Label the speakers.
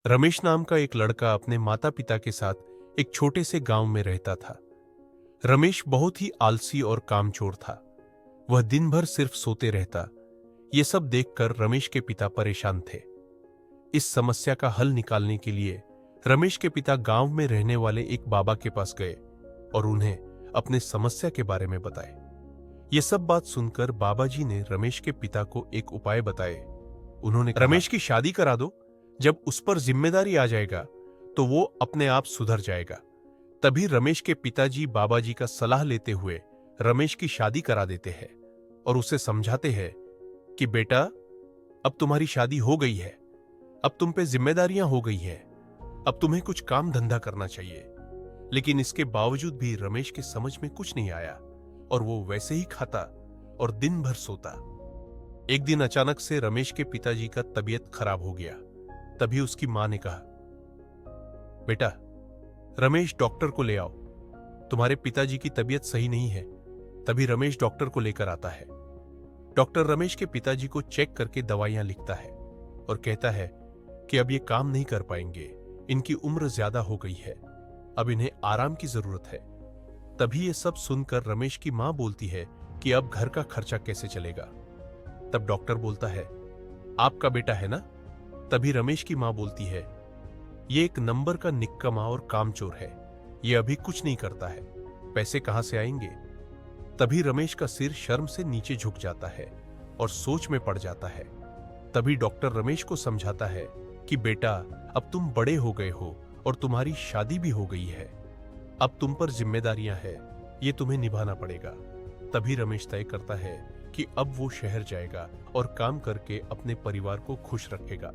Speaker 1: रमेश नाम का एक लड़का अपने माता पिता के साथ एक छोटे से गांव में रहता था। रमेश बहुत ही आलसी और कामचोर था। वह दिन भर सिर्फ सोते रहता। ये सब देखकर रमेश के पिता परेशान थे। इस समस्या का हल निकालने के लिए रमेश के पिता गांव में रहने वाले एक बाबा के पास गए और उन्हें अपने समस्या के बारे में बताए। ये सब बात सुनकर बाबा जी ने रमेश के पिता को एक उपाय बताए। उन्होंने कहा, रमेश की शादी करा दो। जब उस पर जिम्मेदारी आ जाएगा तो वो अपने आप सुधर जाएगा। तभी रमेश के पिताजी बाबा जी का सलाह लेते हुए रमेश की शादी करा देते हैं और उसे समझाते हैं कि बेटा, अब तुम्हारी शादी हो गई है, अब तुम पे जिम्मेदारियां हो गई है, अब तुम्हें कुछ काम धंधा करना चाहिए। लेकिन इसके बावजूद भी रमेश के समझ में कुछ नहीं आया और वो वैसे ही खाता और दिन भर सोता। एक दिन अचानक से रमेश के पिताजी का तबीयत खराब हो गया। तभी उसकी मां ने कहा, बेटा, रमेश डॉक्टर को ले आओ, तुम्हारे पिताजी की तबीयत सही नहीं है। तभी रमेश डॉक्टर को लेकर आता है। डॉक्टर रमेश के पिताजी को चेक करके दवाइयां लिखता है और कहता है कि अब ये काम नहीं कर पाएंगे, इनकी उम्र ज्यादा हो गई है, अब इन्हें आराम की जरूरत है। तभी ये सब सुनकर रमेश की मां बोलती है कि अब घर का खर्चा कैसे चलेगा। तब डॉक्टर बोलता है, आपका बेटा है ना? तभी रमेश की मां बोलती है, ये एक नंबर का निक्कमा और कामचोर है, ये अभी कुछ नहीं करता है, पैसे कहां से आएंगे? तभी रमेश का सिर शर्म से नीचे झुक जाता है और सोच में पड़ जाता है। तभी डॉक्टर रमेश को समझाता है कि बेटा, अब तुम बड़े हो गए हो और तुम्हारी शादी भी हो गई है, अब तुम पर जिम्मेदारियां हैं, ये तुम्हें निभाना पड़ेगा। तभी रमेश तय करता है कि अब वो शहर जाएगा और काम करके अपने परिवार को खुश रखेगा।